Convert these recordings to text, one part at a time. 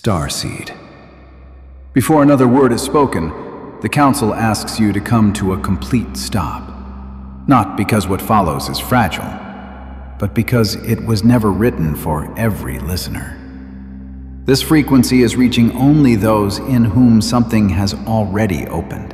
Starseed. Before another word is spoken, the Council asks you to come to a complete stop. Not because what follows is fragile, but because it was never written for every listener. This frequency is reaching only those in whom something has already opened.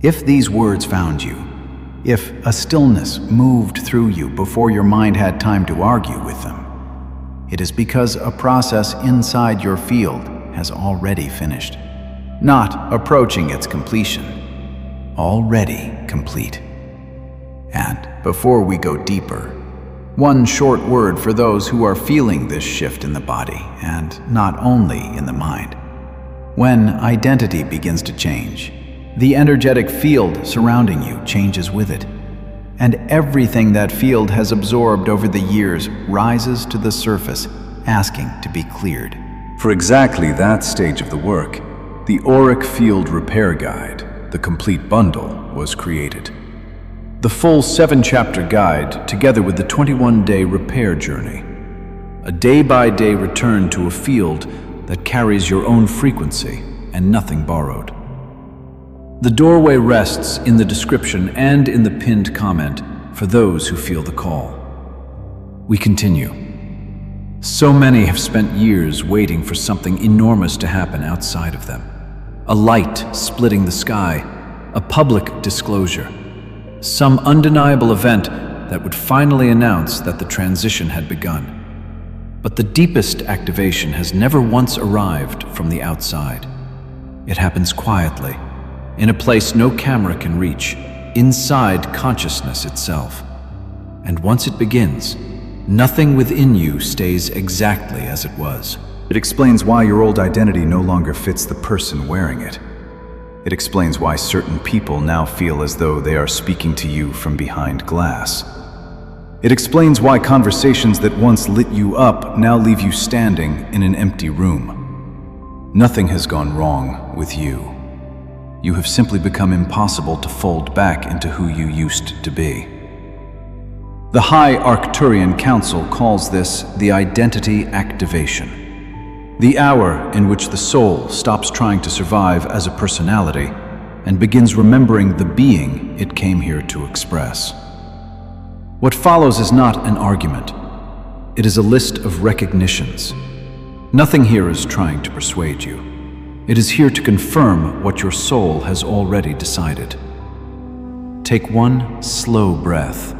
If these words found you, if a stillness moved through you before your mind had time to argue with them, it is because a process inside your field has already finished, not approaching its completion, already complete. And before we go deeper, one short word for those who are feeling this shift in the body and not only in the mind. When identity begins to change, the energetic field surrounding you changes with it, and everything that field has absorbed over the years rises to the surface, asking to be cleared. For exactly that stage of the work, the AURIC Field Repair Guide, the complete bundle, was created. The full 7-chapter guide, together with the 21-day repair journey, a day-by-day return to a field that carries your own frequency and nothing borrowed. The doorway rests in the description and in the pinned comment for those who feel the call. We continue. So many have spent years waiting for something enormous to happen outside of them. A light splitting the sky, a public disclosure, some undeniable event that would finally announce that the transition had begun. But the deepest activation has never once arrived from the outside. It happens quietly, in a place no camera can reach, inside consciousness itself. And once it begins, nothing within you stays exactly as it was. It explains why your old identity no longer fits the person wearing it. It explains why certain people now feel as though they are speaking to you from behind glass. It explains why conversations that once lit you up now leave you standing in an empty room. Nothing has gone wrong with you. You have simply become impossible to fold back into who you used to be. The High Arcturian Council calls this the identity activation, the hour in which the soul stops trying to survive as a personality and begins remembering the being it came here to express. What follows is not an argument. It is a list of recognitions. Nothing here is trying to persuade you. It is here to confirm what your soul has already decided. Take one slow breath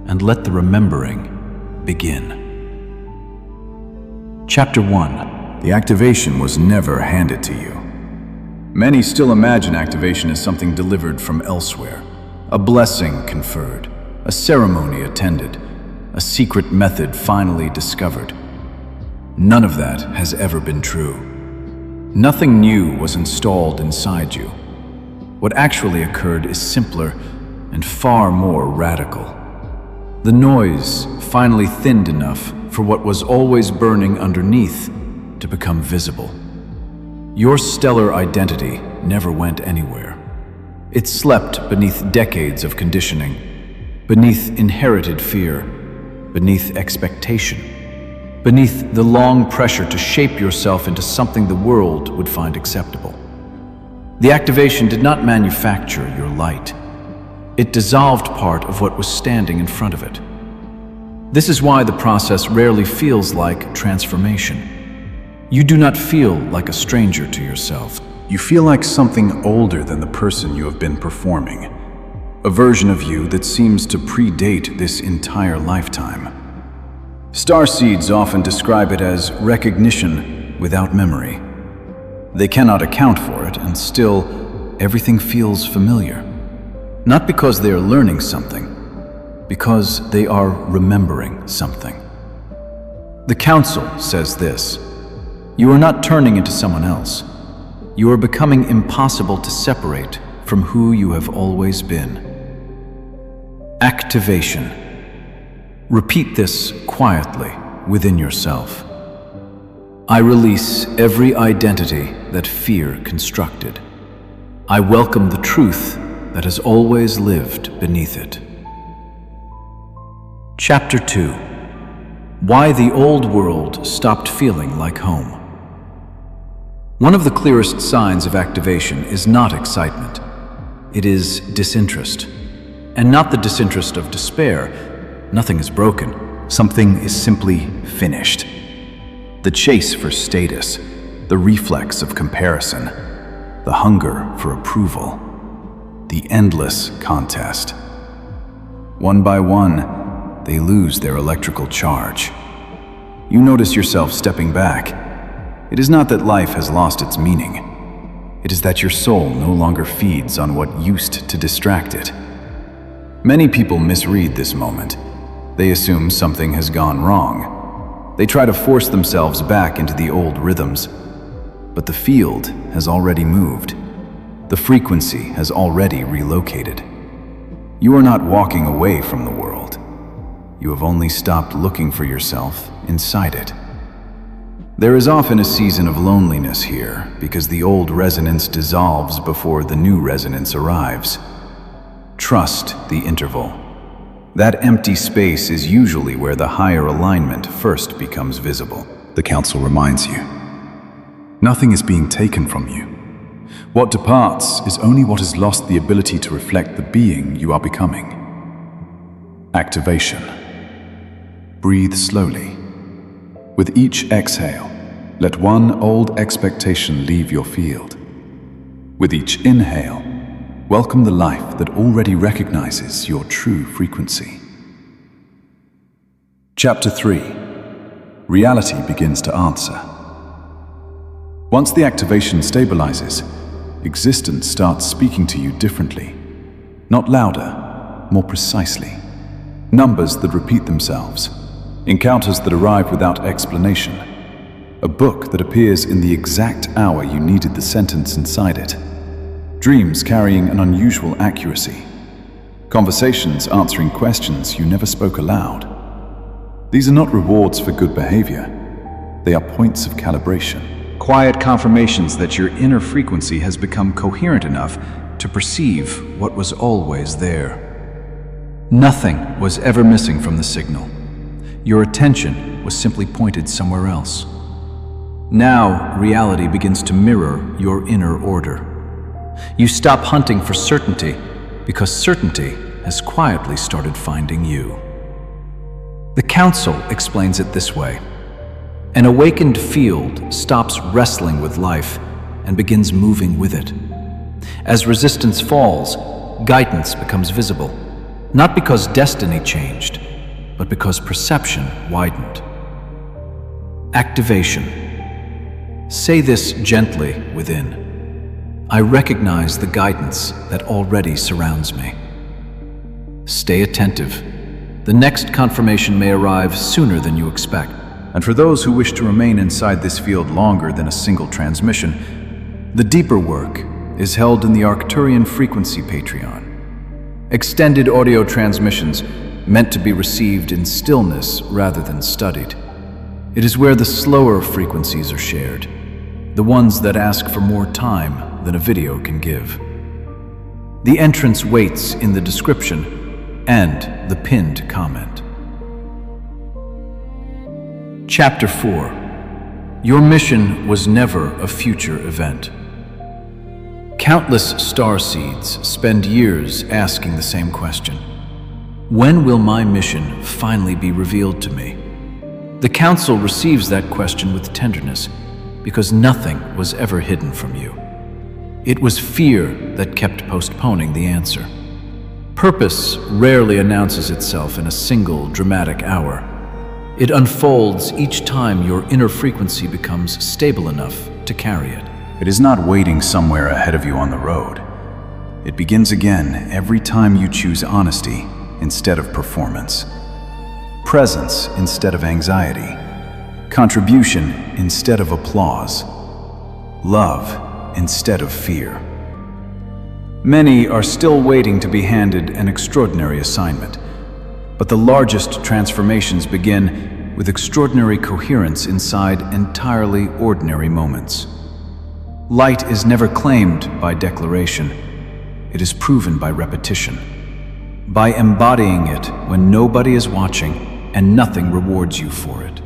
and let the remembering begin. Chapter 1. The activation was never handed to you. Many still imagine activation as something delivered from elsewhere, a blessing conferred, a ceremony attended, a secret method finally discovered. None of that has ever been true. Nothing new was installed inside you. What actually occurred is simpler and far more radical. The noise finally thinned enough for what was always burning underneath to become visible. Your stellar identity never went anywhere. It slept beneath decades of conditioning, beneath inherited fear, beneath expectation, beneath the long pressure to shape yourself into something the world would find acceptable. The activation did not manufacture your light. It dissolved part of what was standing in front of it. This is why the process rarely feels like transformation. You do not feel like a stranger to yourself. You feel like something older than the person you have been performing, a version of you that seems to predate this entire lifetime. Starseeds often describe it as recognition without memory. They cannot account for it, and still, everything feels familiar. Not because they are learning something, because they are remembering something. The Council says this: you are not turning into someone else. You are becoming impossible to separate from who you have always been. Activation. Repeat this quietly within yourself. I release every identity that fear constructed. I welcome the truth that has always lived beneath it. Chapter 2. Why the old world stopped feeling like home. One of the clearest signs of activation is not excitement. It is disinterest. And not the disinterest of despair. Nothing is broken. Something is simply finished. The chase for status, the reflex of comparison, the hunger for approval, the endless contest. One by one, they lose their electrical charge. You notice yourself stepping back. It is not that life has lost its meaning. It is that your soul no longer feeds on what used to distract it. Many people misread this moment. They assume something has gone wrong. They try to force themselves back into the old rhythms. But the field has already moved. The frequency has already relocated. You are not walking away from the world. You have only stopped looking for yourself inside it. There is often a season of loneliness here because the old resonance dissolves before the new resonance arrives. Trust the interval. That empty space is usually where the higher alignment first becomes visible. The Council reminds you. Nothing is being taken from you. What departs is only what has lost the ability to reflect the being you are becoming. Activation. Breathe slowly. With each exhale, let one old expectation leave your field. With each inhale, welcome the life that already recognizes your true frequency. Chapter 3. Reality begins to answer. Once the activation stabilizes, existence starts speaking to you differently. Not louder, more precisely. Numbers that repeat themselves. Encounters that arrive without explanation. A book that appears in the exact hour you needed the sentence inside it. Dreams carrying an unusual accuracy. Conversations answering questions you never spoke aloud. These are not rewards for good behavior. They are points of calibration. Quiet confirmations that your inner frequency has become coherent enough to perceive what was always there. Nothing was ever missing from the signal. Your attention was simply pointed somewhere else. Now, reality begins to mirror your inner order. You stop hunting for certainty because certainty has quietly started finding you. The Council explains it this way. An awakened field stops wrestling with life and begins moving with it. As resistance falls, guidance becomes visible, not because destiny changed, but because perception widened. Activation. Say this gently within. I recognize the guidance that already surrounds me. Stay attentive. The next confirmation may arrive sooner than you expect. And for those who wish to remain inside this field longer than a single transmission, the deeper work is held in the Arcturian Frequency Patreon. Extended audio transmissions meant to be received in stillness rather than studied. It is where the slower frequencies are shared, the ones that ask for more time than a video can give. The entrance waits in the description and the pinned comment. Chapter 4. Your mission was never a future event. Countless starseeds spend years asking the same question. When will my mission finally be revealed to me? The Council receives that question with tenderness because nothing was ever hidden from you. It was fear that kept postponing the answer. Purpose rarely announces itself in a single dramatic hour. It unfolds each time your inner frequency becomes stable enough to carry it. It is not waiting somewhere ahead of you on the road. It begins again every time you choose honesty instead of performance. Presence instead of anxiety. Contribution instead of applause. Love instead of fear. Many are still waiting to be handed an extraordinary assignment. But the largest transformations begin with extraordinary coherence inside entirely ordinary moments. Light is never claimed by declaration. It is proven by repetition. By embodying it when nobody is watching and nothing rewards you for it.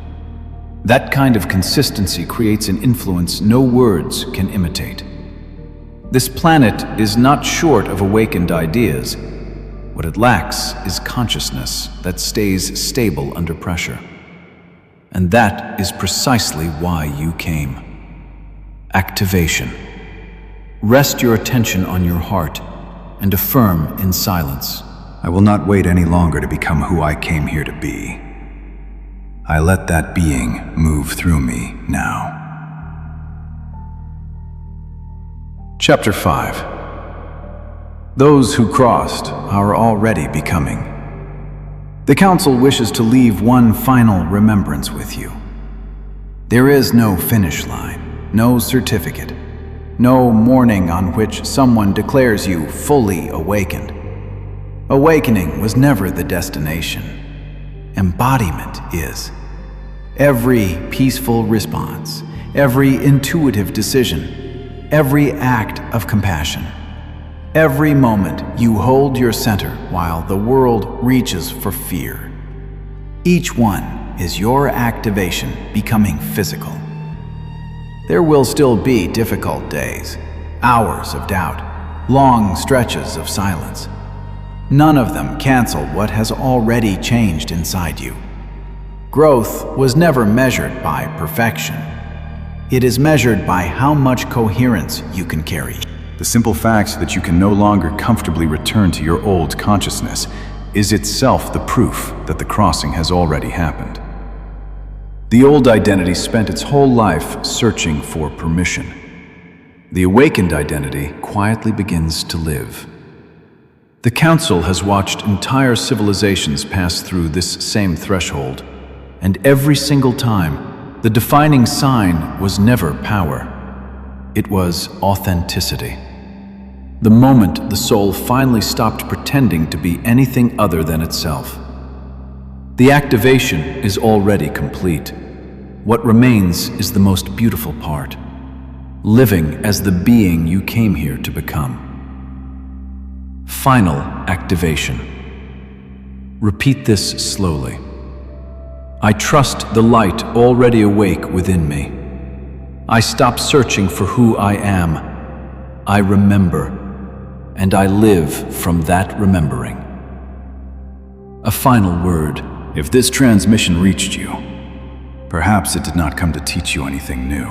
That kind of consistency creates an influence no words can imitate. This planet is not short of awakened ideas. What it lacks is consciousness that stays stable under pressure. And that is precisely why you came. Activation. Rest your attention on your heart and affirm in silence. I will not wait any longer to become who I came here to be. I let that being move through me now. Chapter 5. Those who crossed are already becoming. The Council wishes to leave one final remembrance with you. There is no finish line, no certificate, no morning on which someone declares you fully awakened. Awakening was never the destination. Embodiment is. Every peaceful response, every intuitive decision, every act of compassion, every moment you hold your center while the world reaches for fear. Each one is your activation becoming physical. There will still be difficult days, hours of doubt, long stretches of silence. None of them cancel what has already changed inside you. Growth was never measured by perfection. It is measured by how much coherence you can carry. The simple fact that you can no longer comfortably return to your old consciousness is itself the proof that the crossing has already happened. The old identity spent its whole life searching for permission. The awakened identity quietly begins to live. The Council has watched entire civilizations pass through this same threshold, and every single time, the defining sign was never power. It was authenticity. The moment the soul finally stopped pretending to be anything other than itself. The activation is already complete. What remains is the most beautiful part, living as the being you came here to become. Final activation. Repeat this slowly. I trust the light already awake within me. I stop searching for who I am. I remember, and I live from that remembering. A final word. If this transmission reached you, perhaps it did not come to teach you anything new.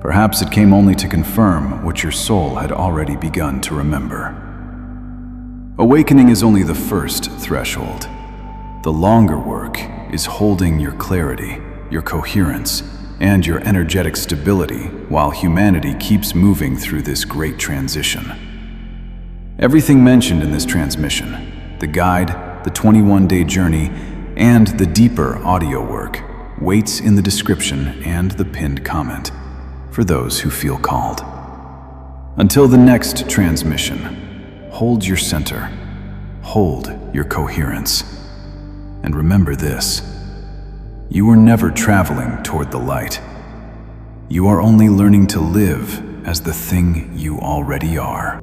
Perhaps it came only to confirm what your soul had already begun to remember. Awakening is only the first threshold. The longer work is holding your clarity, your coherence, and your energetic stability while humanity keeps moving through this great transition. Everything mentioned in this transmission, the guide, the 21-day journey, and the deeper audio work, waits in the description and the pinned comment for those who feel called. Until the next transmission, hold your center, hold your coherence, and remember this: you are never traveling toward the light. You are only learning to live as the thing you already are.